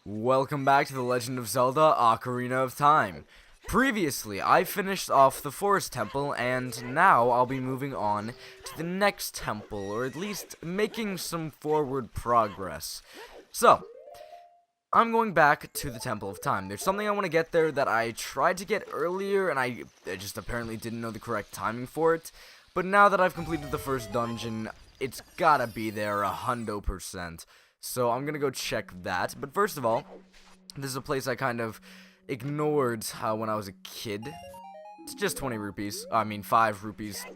Welcome back to The Legend of Zelda: Ocarina of Time. Previously, I finished off the Forest Temple, and now I'll be moving on to the next temple, or at least making some forward progress. So, I'm going back to the Temple of Time. There's something I want to get there that I tried to get earlier, and I just apparently didn't know the correct timing for it. But now that I've completed the first dungeon, it's gotta be there 100%. So I'm gonna go check that. But first of all, this is a place I kind of ignored when I was a kid. It's just 20 rupees. I mean, 5 rupees.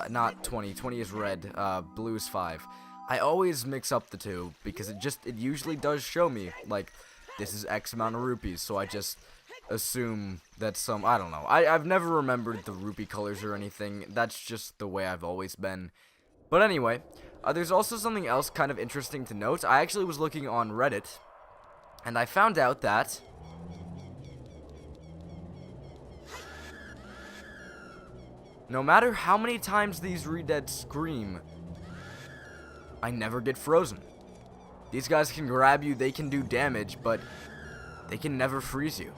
Not 20. 20 is red. Blue is 5. I always mix up the two because it usually does show me, like, this is X amount of rupees. So I just assume that I don't know. I've never remembered the rupee colors or anything. That's just the way I've always been. But anyway, there's also something else kind of interesting to note. I actually was looking on Reddit, and I found out that no matter how many times these Redead scream, I never get frozen. These guys can grab you, they can do damage, but they can never freeze you,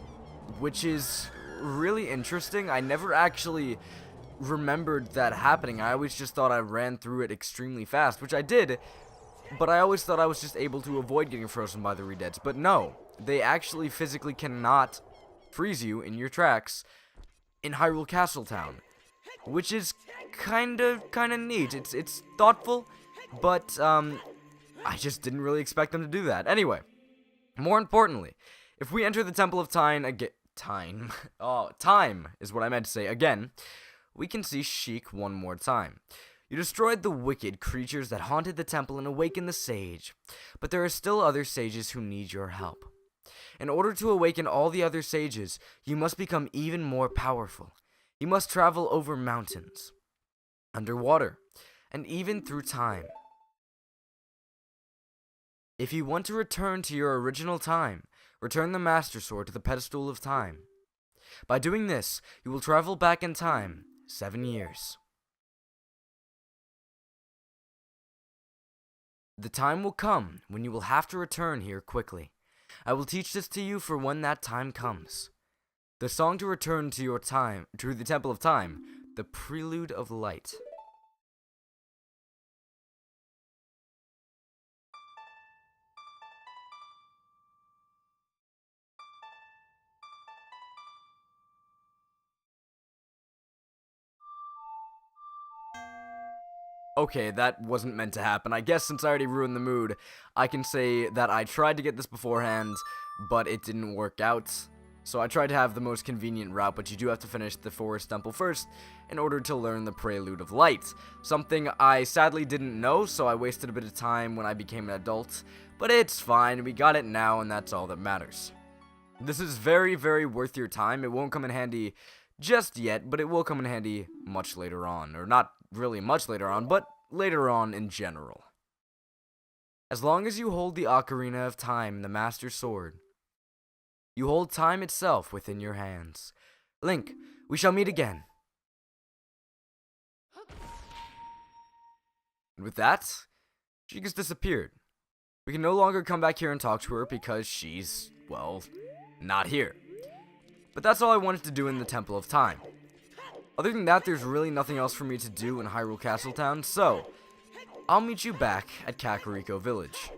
which is really interesting. I never actually remembered that happening. I always just thought I ran through it extremely fast, which I did, but I always thought I was just able to avoid getting frozen by the Redeads. But no, they actually physically cannot freeze you in your tracks in Hyrule Castle Town, which is kind of neat. It's thoughtful, but I just didn't really expect them to do that. Anyway, more importantly, if we enter the Temple of Time again, time is what I meant to say again, we can see Sheik one more time. You destroyed the wicked creatures that haunted the temple and awakened the sage, but there are still other sages who need your help. In order to awaken all the other sages, you must become even more powerful. You must travel over mountains, underwater, and even through time. If you want to return to your original time, return the Master Sword to the pedestal of time. By doing this, you will travel back in time 7 years. The time will come when you will have to return here quickly. I will teach this to you for when that time comes. The song to return to the Temple of Time, the Prelude of Light. Okay, that wasn't meant to happen. I guess since I already ruined the mood, I can say that I tried to get this beforehand, but it didn't work out. So I tried to have the most convenient route, but you do have to finish the Forest Temple first in order to learn the Prelude of Light. Something I sadly didn't know, so I wasted a bit of time when I became an adult. But it's fine, we got it now, and that's all that matters. This is very, very worth your time. It won't come in handy just yet, but it will come in handy much later on. Or not really much later on, but later on in general. As long as you hold the Ocarina of Time, the Master Sword, you hold time itself within your hands. Link, we shall meet again. And with that, she just disappeared. We can no longer come back here and talk to her because she's, well, not here. But that's all I wanted to do in the Temple of Time. Other than that, there's really nothing else for me to do in Hyrule Castle Town, so I'll meet you back at Kakariko Village.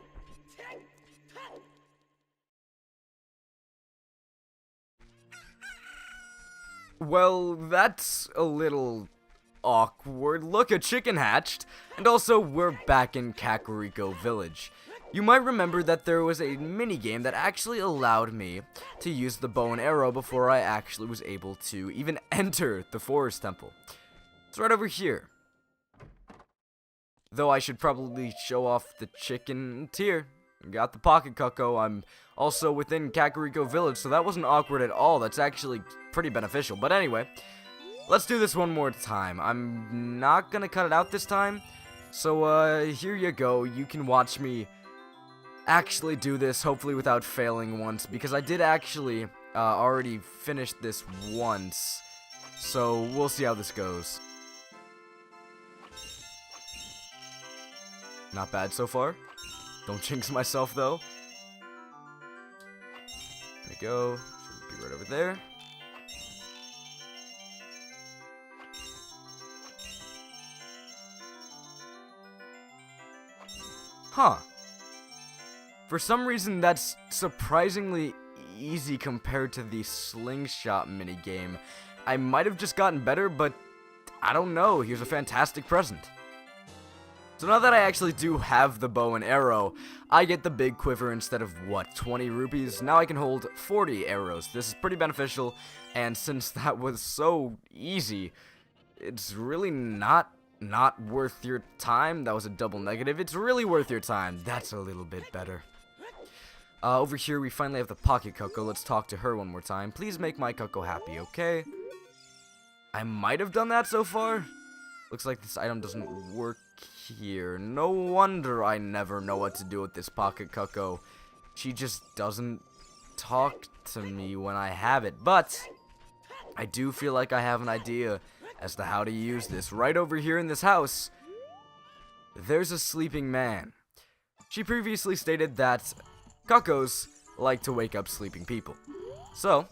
Well, that's a little awkward. Look, a chicken hatched, and also we're back in Kakariko Village. You might remember that there was a minigame that actually allowed me to use the bow and arrow before I actually was able to even enter the Forest Temple. It's right over here. Though I should probably show off the chicken tier. Got the pocket cucko. I'm also within Kakariko Village, so that wasn't awkward at all. That's actually pretty beneficial. But anyway, let's do this one more time. I'm not gonna cut it out this time. So, here you go. You can watch me actually do this, hopefully without failing once, because I did actually already finish this once, so we'll see how this goes. Not bad so far. Don't jinx myself though. There we go. Should be right over there. Huh. For some reason, that's surprisingly easy compared to the slingshot minigame. I might have just gotten better, but I don't know. Here's a fantastic present. So now that I actually do have the bow and arrow, I get the big quiver instead of, what, 20 rupees? Now I can hold 40 arrows. This is pretty beneficial, and since that was so easy, it's really not worth your time. That was a double negative. It's really worth your time. That's a little bit better. Over here, we finally have the Pocket Coco. Let's talk to her one more time. Please make my Coco happy, okay? I might have done that so far. Looks like this item doesn't work here. No wonder I never know what to do with this Pocket Coco. She just doesn't talk to me when I have it. But I do feel like I have an idea as to how to use this. Right over here in this house, there's a sleeping man. She previously stated that Cocos like to wake up sleeping people. So,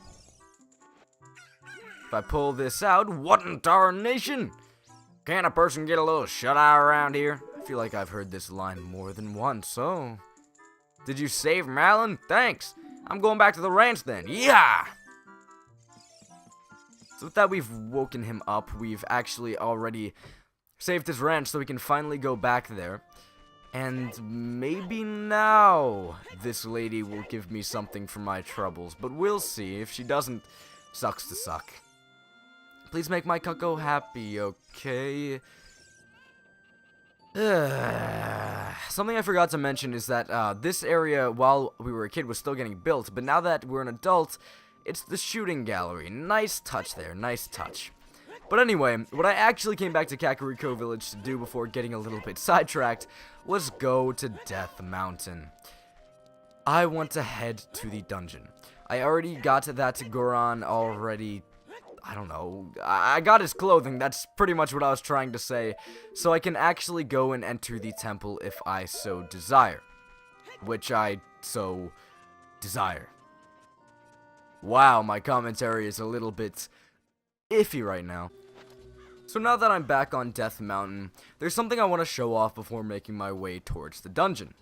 if I pull this out, what in tarnation? Can a person get a little shut-eye around here? I feel like I've heard this line more than once, so... Did you save Malin? Thanks! I'm going back to the ranch then. Yeah! So with that, we've woken him up. We've actually already saved his ranch, so we can finally go back there. And maybe now this lady will give me something for my troubles. But we'll see. If she doesn't, sucks to suck. Please make my Coco happy, okay? Something I forgot to mention is that this area, while we were a kid, was still getting built. But now that we're an adult, it's the shooting gallery. Nice touch there, nice touch. But anyway, what I actually came back to Kakariko Village to do before getting a little bit sidetracked was go to Death Mountain. I want to head to the dungeon. I already got to that Goron already. I don't know. I got his clothing. That's pretty much what I was trying to say. So I can actually go and enter the temple if I so desire. Which I so desire. Wow, my commentary is a little bit iffy right now. So now that I'm back on Death Mountain, there's something I want to show off before making my way towards the dungeon.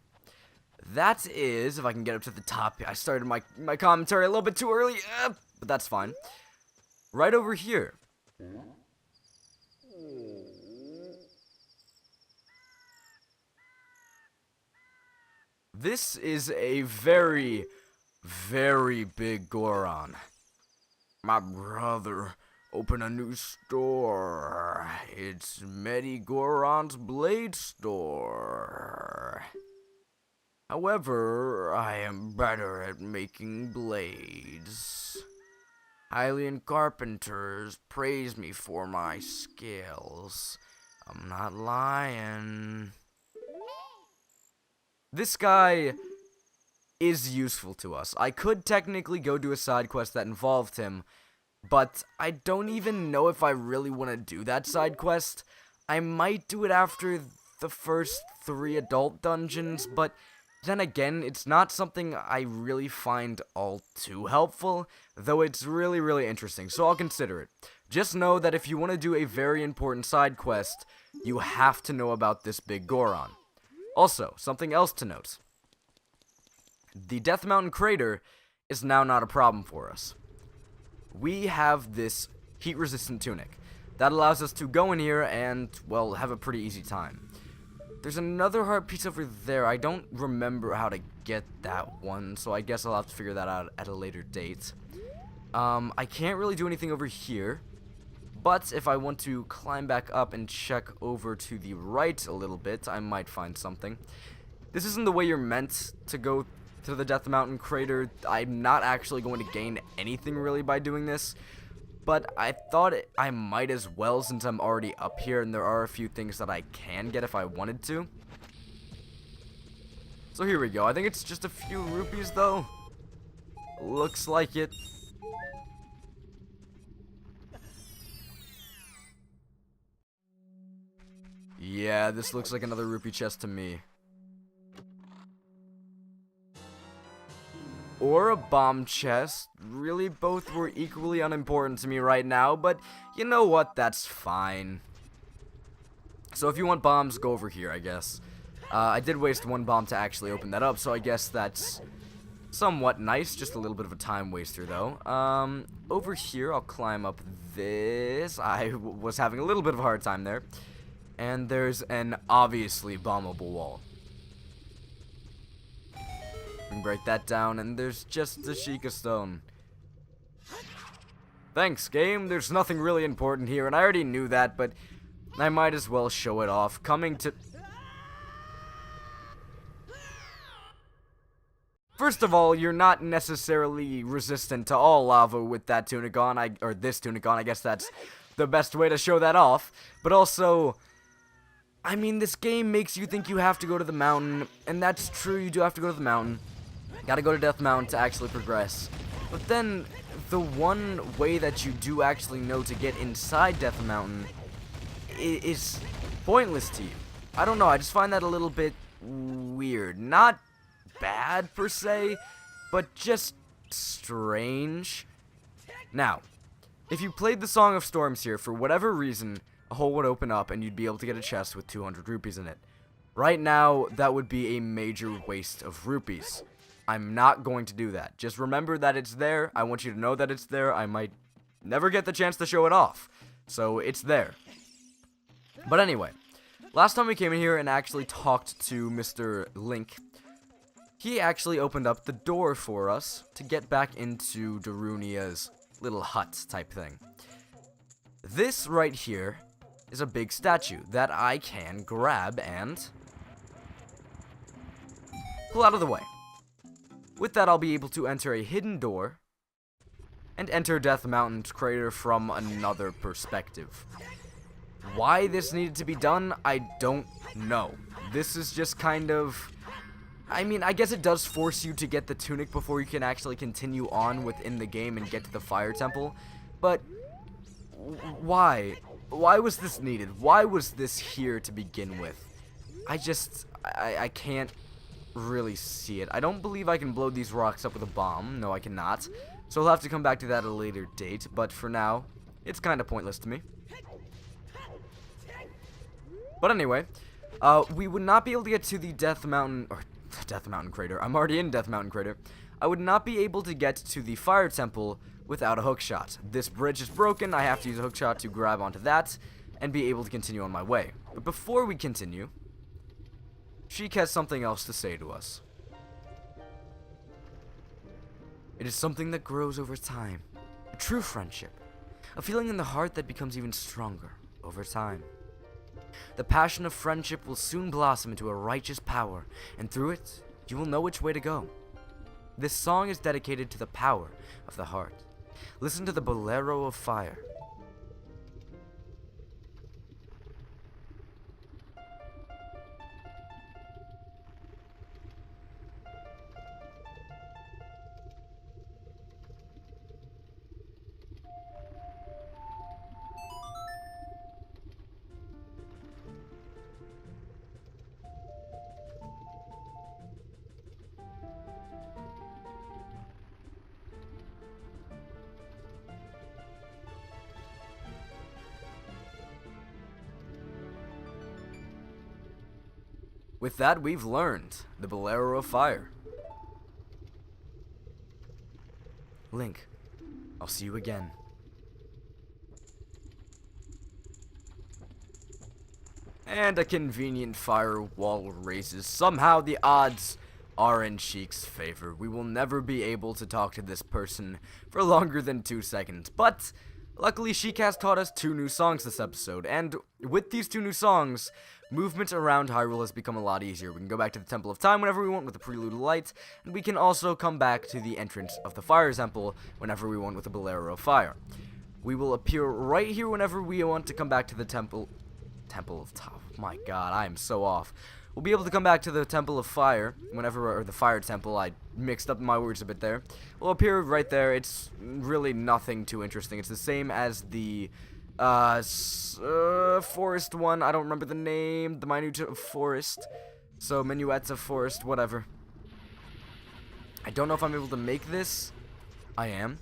That is, if I can get up to the top, I started my commentary a little bit too early, but that's fine. Right over here. This is a very, very big Goron. My brother opened a new store. It's Goron's Blade Store. However, I am better at making blades. Hylian carpenters praise me for my skills. I'm not lying. This guy is useful to us. I could technically go do a side quest that involved him, but I don't even know if I really want to do that side quest. I might do it after the first 3 adult dungeons, but then again, it's not something I really find all too helpful, though it's really, really interesting, so I'll consider it. Just know that if you want to do a very important side quest, you have to know about this big Goron. Also, something else to note. The Death Mountain crater is now not a problem for us. We have this heat-resistant tunic that allows us to go in here and, well, have a pretty easy time. There's another heart piece over there. I don't remember how to get that one, so I guess I'll have to figure that out at a later date. I can't really do anything over here, but if I want to climb back up and check over to the right a little bit, I might find something. This isn't the way you're meant to go to the Death Mountain crater. I'm not actually going to gain anything really by doing this, but I thought I might as well since I'm already up here and there are a few things that I can get if I wanted to. So here we go. I think it's just a few rupees though. Looks like it. Yeah, this looks like another rupee chest to me. or a bomb chest. Really, both were equally unimportant to me right now, but you know what? That's fine. So if you want bombs, go over here, I guess. I did waste one bomb to actually open that up, so I guess that's somewhat nice. Just a little bit of a time waster, though. Over here, I'll climb up this. I was having a little bit of a hard time there. And there's an obviously bombable wall. We can break that down, and there's just the Sheikah Stone. Thanks, game. There's nothing really important here, and I already knew that, but I might as well show it off. First of all, you're not necessarily resistant to all lava with that tunic on, or this tunic on. I guess that's the best way to show that off. But also, I mean, this game makes you think you have to go to the mountain, and that's true, you do have to go to the mountain. Gotta go to Death Mountain to actually progress. But then, the one way that you do actually know to get inside Death Mountain is pointless to you. I don't know, I just find that a little bit weird. Not bad, per se, but just strange. Now, if you played the Song of Storms here, for whatever reason, a hole would open up and you'd be able to get a chest with 200 rupees in it. Right now, that would be a major waste of rupees. I'm not going to do that. Just remember that it's there. I want you to know that it's there. I might never get the chance to show it off. So, it's there. But anyway, last time we came in here and actually talked to Mr. Link, he actually opened up the door for us to get back into Darunia's little hut type thing. This right here is a big statue that I can grab and pull out of the way. With that, I'll be able to enter a hidden door and enter Death Mountain's crater from another perspective. Why this needed to be done, I don't know. This is just kind of... I mean, I guess it does force you to get the tunic before you can actually continue on within the game and get to the fire temple. But why? Why was this needed? Why was this here to begin with? I can't really see it. I don't believe I can blow these rocks up with a bomb. No, I cannot. So I'll have to come back to that at a later date. But for now, it's kind of pointless to me. But anyway, we would not be able to get to the Death Mountain, or Death Mountain Crater. I'm already in Death Mountain Crater. I would not be able to get to the Fire Temple without a hookshot. This bridge is broken. I have to use a hookshot to grab onto that and be able to continue on my way. But before we continue, Sheik has something else to say to us. It is something that grows over time. A true friendship. A feeling in the heart that becomes even stronger over time. The passion of friendship will soon blossom into a righteous power, and through it, you will know which way to go. This song is dedicated to the power of the heart. Listen to the Bolero of Fire. With that, we've learned the Bolero of Fire. Link, I'll see you again. And a convenient firewall raises. Somehow the odds are in Sheik's favor. We will never be able to talk to this person for longer than 2 seconds. But luckily, Sheik has taught us 2 new songs this episode. And with these 2 new songs, movement around Hyrule has become a lot easier. We can go back to the Temple of Time whenever we want with the Prelude of Light, and we can also come back to the entrance of the Fire Temple whenever we want with the Bolero of Fire. We will appear right here whenever we want to come back to the Temple of Time. My god, I am so off. We'll be able to come back to the Temple of Fire whenever, or the Fire Temple. I mixed up my words a bit there. We'll appear right there. It's really nothing too interesting. It's the same as the forest one. I don't remember the name. The Minute of Forest. So, Minuets of Forest, whatever. I don't know if I'm able to make this. I am.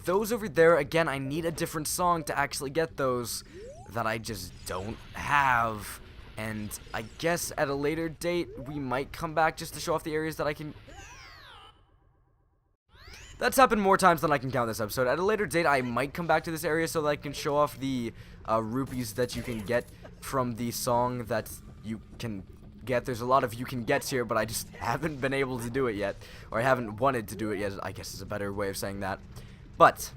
Those over there, again, I need a different song to actually get those that I just don't have. And I guess at a later date, we might come back just to show off the areas that I can... That's happened more times than I can count this episode. At a later date, I might come back to this area so that I can show off the rupees that you can get from the song that you can get. There's a lot of you can gets here, but I just haven't been able to do it yet. Or I haven't wanted to do it yet, I guess is a better way of saying that. But,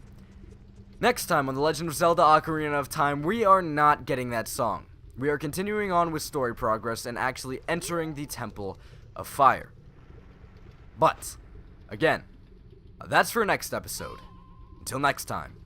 next time on The Legend of Zelda Ocarina of Time, we are not getting that song. We are continuing on with story progress and actually entering the Temple of Fire. But, again, that's for next episode. Until next time.